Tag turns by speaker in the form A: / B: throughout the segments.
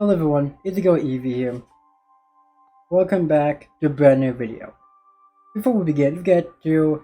A: Hello everyone, it's the girl Evie here. Welcome back to a brand new video. Before we begin, don't forget to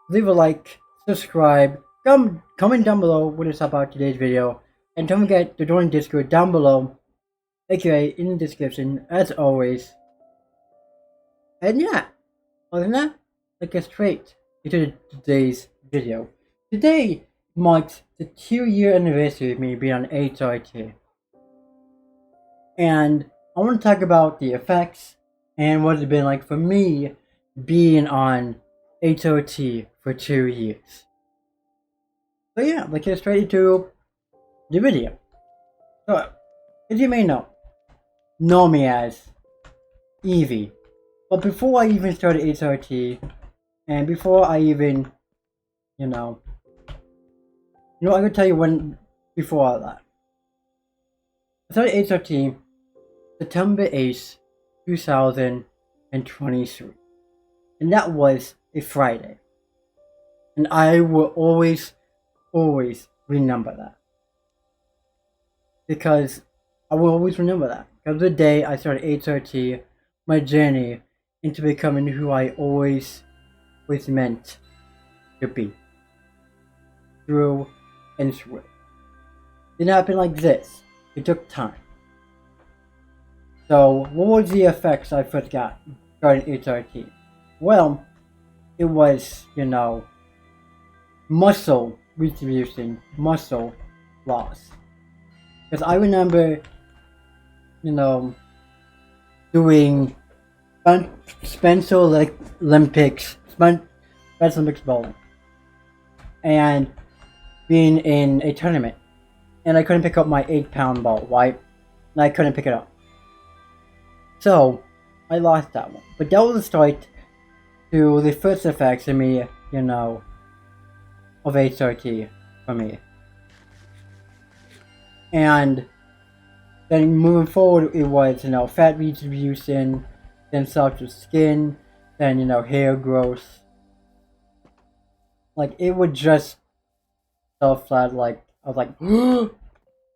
A: leave a like, subscribe, comment down below what is about today's video, and don't forget to join Discord down below, aka in the description as always. And yeah, other than that, let's get straight into today's video. Today marks the 2-year anniversary of me being on HRT. And I want to talk about the effects and what it's been like for me being on HRT for 2 years. So yeah, let's get straight into the video. So, as you may know me as Evie. But before I even started HRT, and before I even, I'm gonna tell you when, before all that. I started HRT September 8th, 2023. And that was a Friday. And I will always remember that. Because I will always remember that. Because the day I started HRT, my journey into becoming who I always was meant to be. Through and through. It didn't happen like this. It took time. So, what was the effects I first got starting HRT? Well, it was, muscle distribution, muscle loss. Because I remember, doing Spencer Olympics bowling, and being in a tournament, and I couldn't pick up my 8-pound ball, right? And I couldn't pick it up. So, I lost that one. But that was the start to the first effects of me, of HRT for me. And then moving forward, it was, fat redistribution, then softer skin, then, hair growth. Like, it would just stuff that, like, I was like, and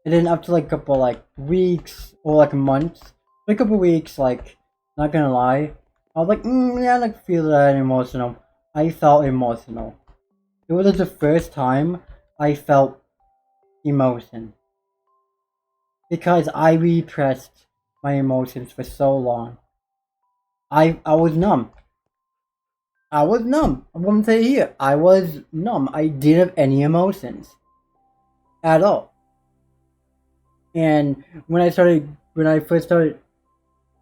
A: then up to, like, a couple, like, weeks, or, like, months, a couple weeks, like, not gonna lie, I was like, yeah, I don't feel that emotional. I felt emotional. It was the first time I felt emotion. Because I repressed my emotions for so long. I was numb. I was numb. I'm gonna say here, I was numb. I didn't have any emotions. At all. And when I first started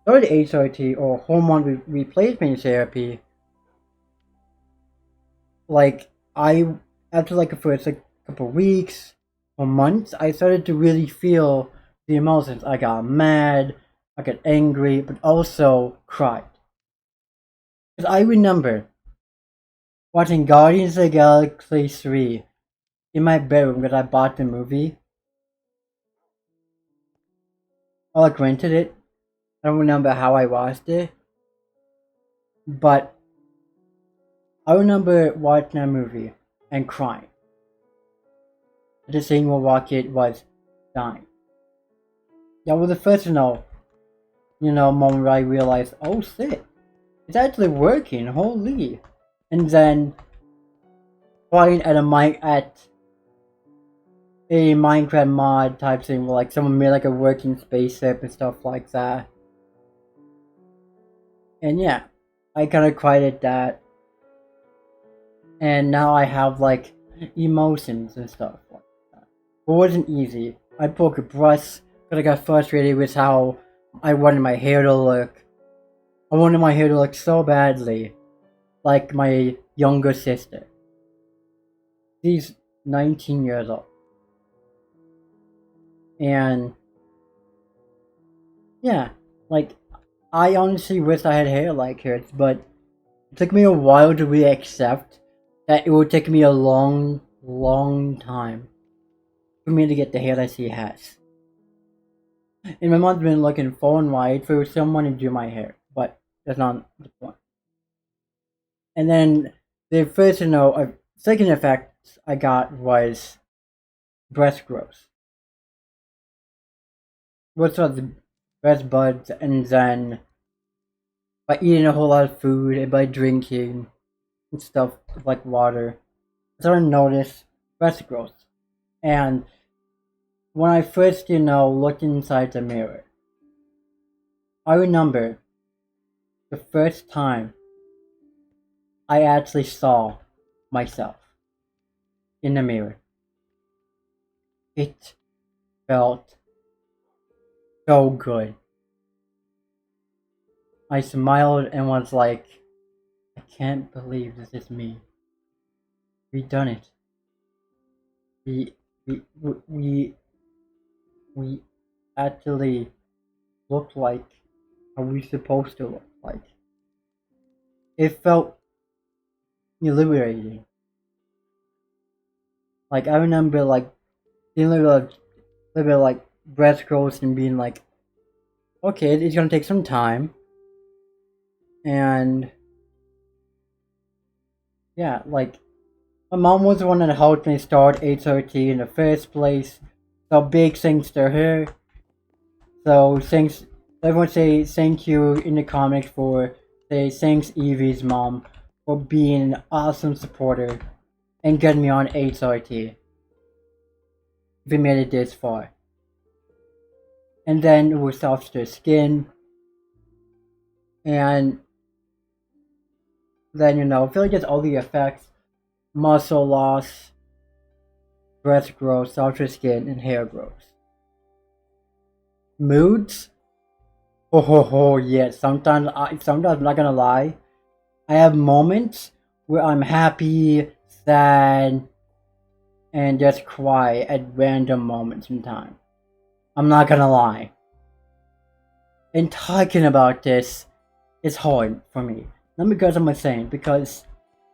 A: HRT or hormone replacement therapy, like after like the first couple weeks or months, I started to really feel the emotions. I got mad, I got angry, but also cried. Because I remember watching Guardians of the Galaxy 3 in my bedroom because I bought the movie. I like rented it. I don't remember how I watched it, but I remember watching that movie and crying. The scene where Rocket was dying. That was the first moment where I realized, oh shit, it's actually working, holy. And then playing at a Minecraft mod type thing where like someone made like a working spaceship and stuff like that. And yeah, I kinda cried at that. And now I have like emotions and stuff like that. It wasn't easy. I broke a brush because I got frustrated with how I wanted my hair to look. I wanted my hair to look so badly, like my younger sister. She's 19 years old. And yeah, like I honestly wish I had hair like hers, but it took me a while to really accept that it would take me a long time for me to get the hair that she has. And my mom's been looking far and wide for someone to do my hair, but that's not the point. And then the first, second effect I got was breast growth. what's the best buds, and then by eating a whole lot of food and by drinking and stuff like water, I started to notice breast growth. And when I first, looked inside the mirror, I remember the first time I actually saw myself in the mirror. It felt so good. I smiled and was like, I can't believe this is me. We done it. We we we we actually look like how we supposed to look like. It felt liberating. Like I remember feeling a little bit like breast growth and being like, okay, it's gonna take some time. And yeah, like my mom was the one that helped me start HRT in the first place. So big thanks to her. So thanks, everyone say thank you in the comments for say thanks Evie's mom for being an awesome supporter and getting me on HRT. We made it this far. And then it was softer skin. And then I feel like it's all the effects: muscle loss, breast growth, softer skin, and hair growth. Moods? Oh yeah. Sometimes I'm not gonna lie. I have moments where I'm happy, sad, and just cry at random moments in time. I'm not gonna lie. And talking about this is hard for me. Not because I'm insane, because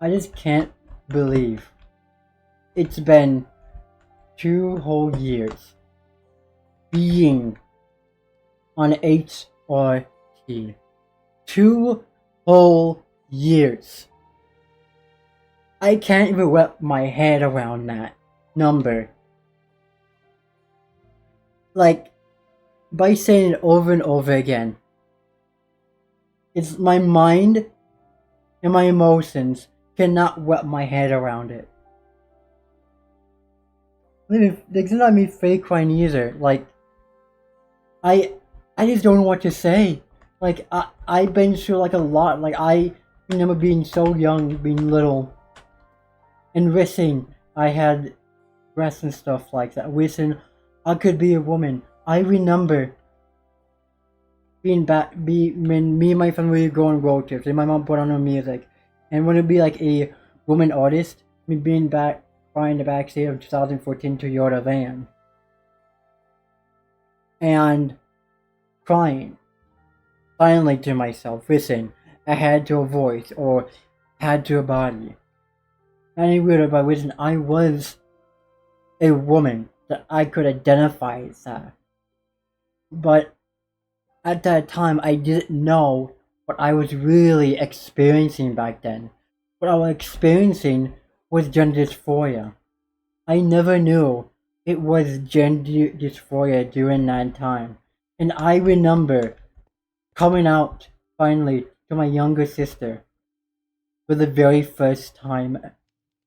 A: I just can't believe it's been 2 whole years being on HRT. 2 whole years. I can't even wrap my head around that number. Like, by saying it over and over again, it's my mind and my emotions cannot wrap my head around it. It's not me fake crying either. Like, I just don't know what to say. Like, I've been through like a lot. Like, I remember being so young, being little, and wishing I had breasts and stuff like that. Wishing I could be a woman. I remember when me and my family would go on road trips and my mom put on her music, and when it'd be like a woman artist, me being back crying in the backseat of 2014 Toyota van and crying silently to myself, wishing I had to a voice or had to a body. Any weirder by wishing I was a woman that I could identify as that. But at that time, I didn't know what I was really experiencing back then. What I was experiencing was gender dysphoria. I never knew it was gender dysphoria during that time. And I remember coming out finally to my younger sister for the very first time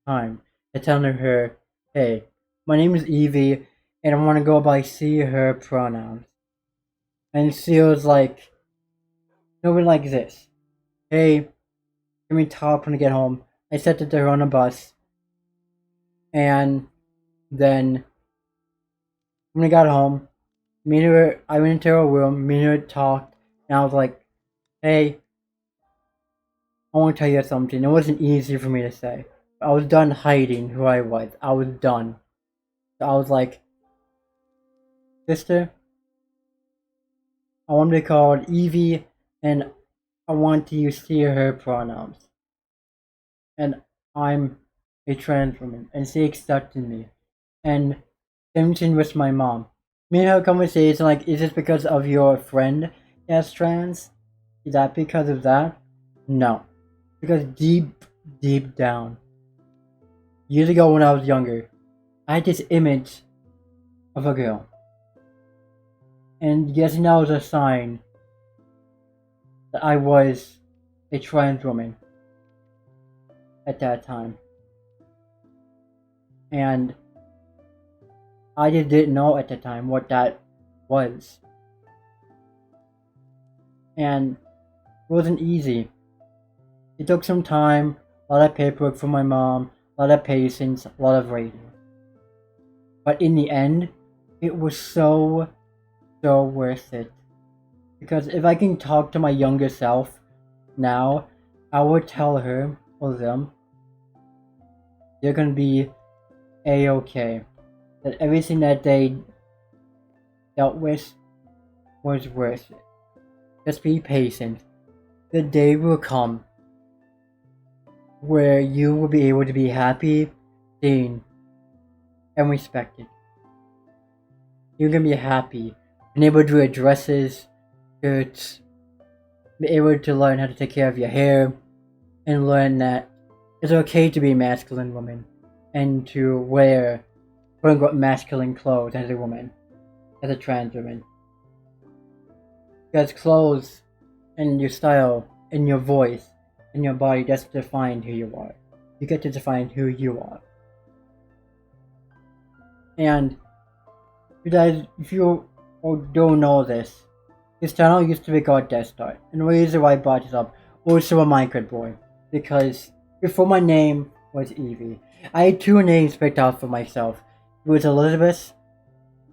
A: and telling her, hey, my name is Evie and I want to go by she, her pronouns. And she was like, nobody like this. Hey, give me top when I get home. I sat it to her on a bus. And then when I got home, I went into her room, me and her talked, and I was like, hey, I want to tell you something. It wasn't easy for me to say. I was done hiding who I was. I was done. So I was like, sister, I want to be called Evie, and I want to use she, her pronouns. And I'm a trans woman, and she accepted me. And same thing with my mom. Me and her conversation, like, is this because of your friend that's trans? Is that because of that? No. Because deep down, years ago when I was younger, I had this image of a girl. And guessing that was a sign that I was a trans woman at that time. And I just didn't know at the time what that was. And it wasn't easy. It took some time, a lot of paperwork from my mom, a lot of patience, a lot of waiting. But in the end, it was so worth it. Because if I can talk to my younger self now, I would tell her or them they're gonna be a-okay. That everything that they dealt with was worth it. Just be patient. The day will come where you will be able to be happy, seen, and respected. You're gonna be happy, and able to wear dresses, shirts, be able to learn how to take care of your hair, and learn that it's okay to be a masculine woman, and to wear quote-unquote masculine clothes as a woman, as a trans woman. Because clothes and your style and your voice and your body that's define who you are. You get to define who you are. And if you don't know this channel used to be called Death Star. And the reason why I brought this up also a Minecraft boy. Because before my name was Evie, I had two names picked out for myself. It was Elizabeth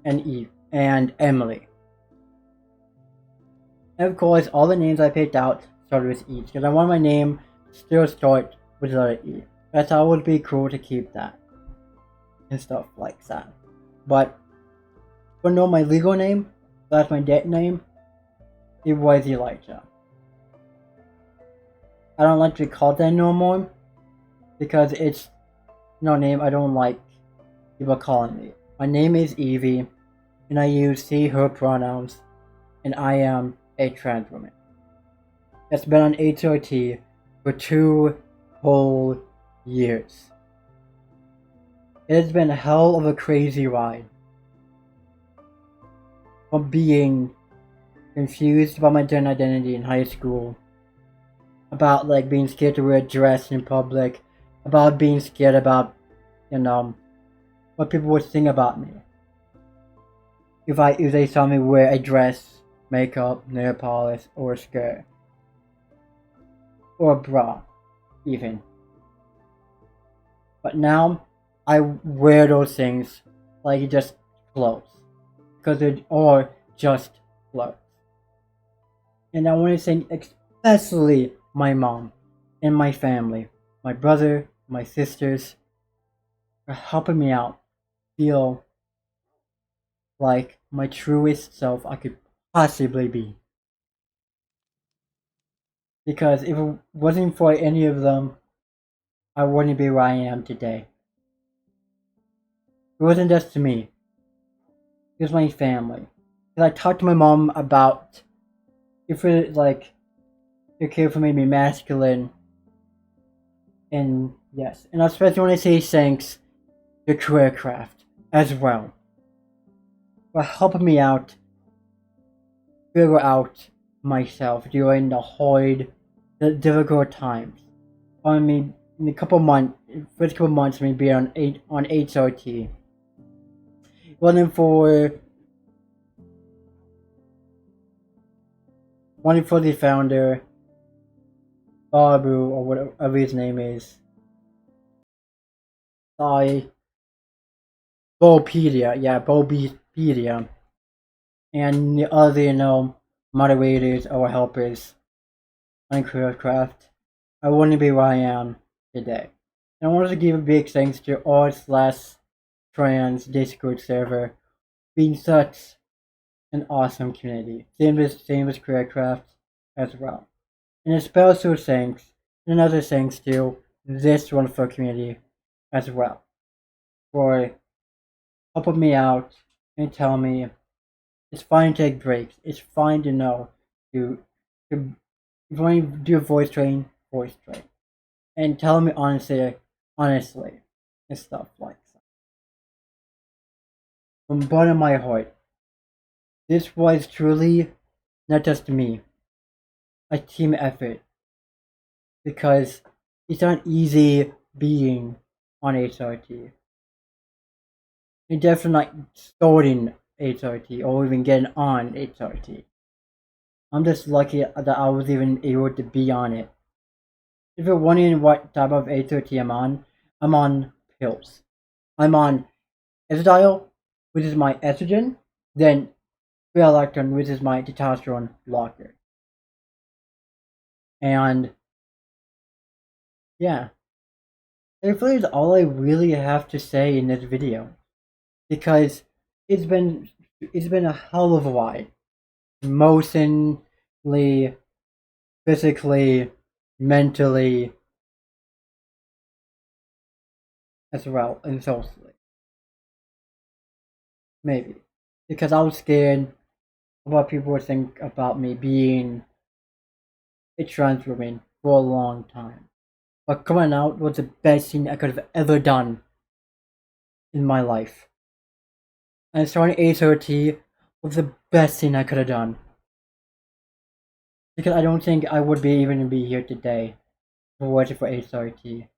A: and Eve and Emily. And of course, all the names I picked out started with E, because I want my name to still start with the letter E. I thought it would be cool to keep that. And stuff like that. But, to know my legal name, that's my dead name, it was Elijah. I don't like to be called that no more, because it's no name I don't like people calling me. My name is Evie, and I use she, her pronouns, and I am a trans woman. That's been on HRT for 2 whole years. It has been a hell of a crazy ride. From being confused about my gender identity in high school, about like being scared to wear a dress in public, about being scared about, what people would think about me. If they saw me wear a dress, makeup, nail polish, or a skirt. Or a bra, even. But now, I wear those things like just clothes. Because they are just clothes. And I want to thank especially my mom and my family, my brother, my sisters, for helping me out feel like my truest self I could possibly be. Because if it wasn't for any of them, I wouldn't be where I am today. It wasn't just me. It was my family. Because I talked to my mom about if it like it's okay for me to be masculine. And yes, and especially when I say thanks to Careercraft as well. For helping me out figure out myself during the difficult times. I mean, in first couple months, me being on HRT. Running for the founder, Babu, or whatever his name is. Bopedia. And the other, moderators or helpers on Careercraft, I wouldn't be where I am today. And I wanted to give a big thanks to r/trans Discord server being such an awesome community. Same as Careercraft as well. And a special thanks, and another thanks to this wonderful community as well for helping me out and telling me it's fine to take breaks. It's fine to know to if you want to do a voice train, and telling me honestly, and stuff like that. From the bottom of my heart, This was truly not just me, a team effort, because it's not easy being on HRT. It's definitely not starting HRT or even getting on HRT. I'm just lucky that I was even able to be on it. If you're wondering what type of HRT I'm on pills. I'm on estradiol, which is my estrogen, then prolactin, which is my testosterone blocker. And yeah, that is all I really have to say in this video, because it's been it's been a hell of a ride, emotionally, physically, mentally, as well, and socially. Maybe because I was scared of what people would think about me being a trans woman for a long time. But coming out was the best thing I could have ever done in my life. And starting HRT was the best thing I could have done. Because I don't think I would be even be here today if it wasn't for HRT.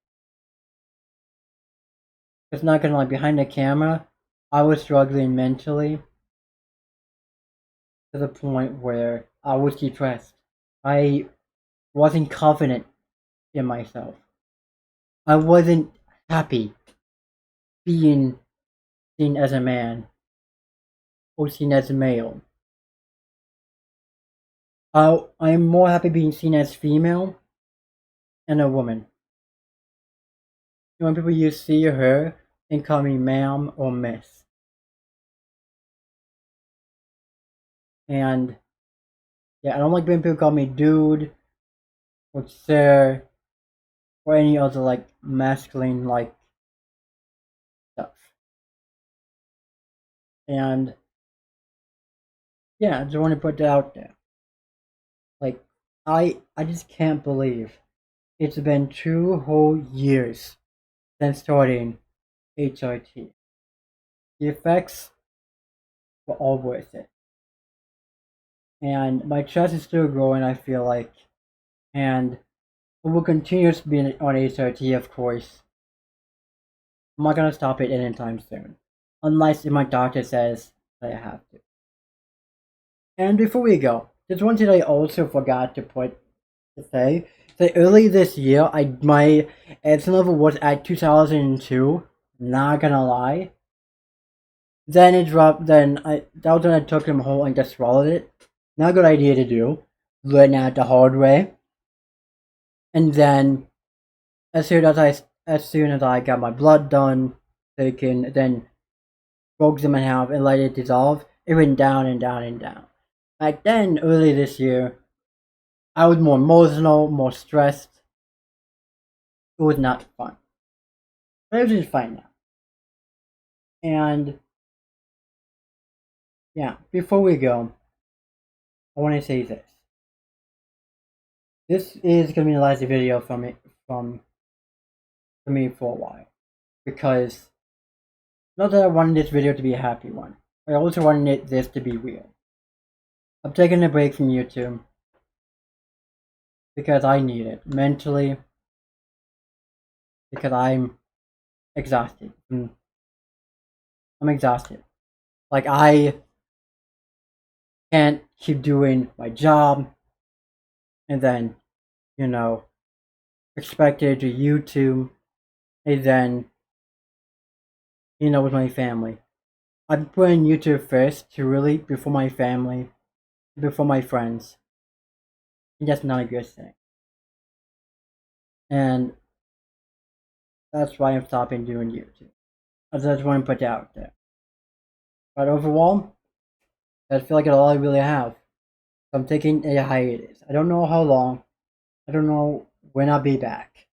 A: It's not gonna lie, behind the camera, I was struggling mentally to the point where I was depressed. I wasn't confident in myself. I wasn't happy being seen as a man or seen as a male. I am more happy being seen as female and a woman. When people you see her and call me ma'am or miss. And yeah, I don't like when people call me dude or sir or any other like masculine like stuff. And yeah, I just want to put that out there. Like I just can't believe it's been 2 whole years since starting HRT. The effects were all worth it. And my trust is still growing, I feel like. And we will continue to be on HRT, of course. I'm not gonna stop it anytime soon. Unless if my doctor says that I have to. And before we go, there's one thing I also forgot to say. So early this year, my edge level was at 2002. Not gonna lie. Then it dropped. That was when I took him whole and just swallowed it. Not a good idea to do. Learning out the hard way. And then as soon as I got my blood done, taken, then broke them in half and let it dissolve, it went down and down and down. Back then, early this year, I was more emotional, more stressed. It was not fun. But everything's fine now. And yeah, before we go, I want to say this. This is gonna be the last video from me for a while, because not that I wanted this video to be a happy one, I also wanted this to be real. I'm taking a break from YouTube because I need it mentally, because I'm exhausted. I'm exhausted. Like I can't keep doing my job and then, you know, expected to YouTube and then, with my family. I'm putting YouTube first to really before my family, before my friends. And that's not a good thing. And that's why I'm stopping doing YouTube. I just want to put that out there. But overall, I feel like it's all I really have. So I'm taking a hiatus. I don't know how long. I don't know when I'll be back.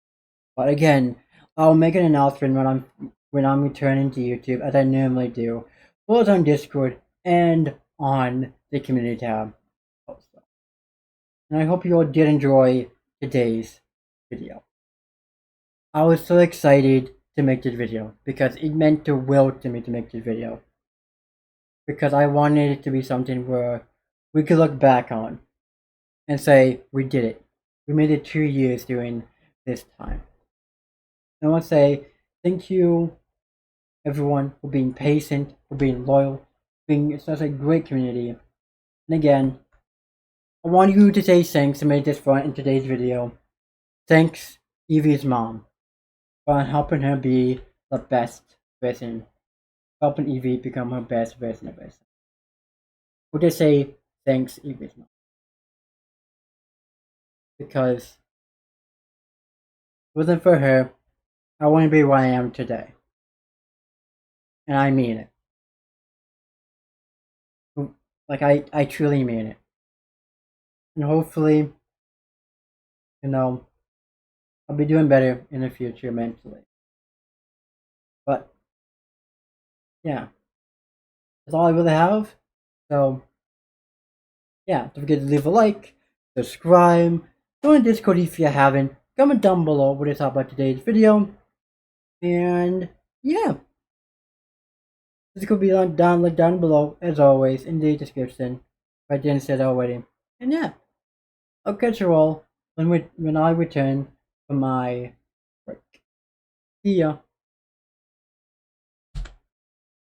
A: But again, I'll make an announcement when I'm returning to YouTube, as I normally do, both on Discord and on the community tab also. And I hope you all did enjoy today's video. I was so excited to make this video because it meant the world to me to make this video. because I wanted it to be something where we could look back on and say, we did it. We made it 2 years during this time. I want to say thank you, everyone, for being patient, for being loyal, being such a great community. And again, I want you to say thanks to make this fun in today's video. Thanks, Evie's mom, for helping her be the best version, helping Evie become her best version of herself. We'll just say thanks, Evie's mom, because if it wasn't for her, I wouldn't be where I am today. And I mean it. Like, I truly mean it. And hopefully, I'll be doing better in the future mentally. But, yeah, that's all I really have. So, yeah, don't forget to leave a like, subscribe, join Discord if you haven't, comment down below what you thought about today's video, and yeah, this could be down below as always in the description if I didn't say it already. And yeah, I'll catch you all when I return from my break. See ya.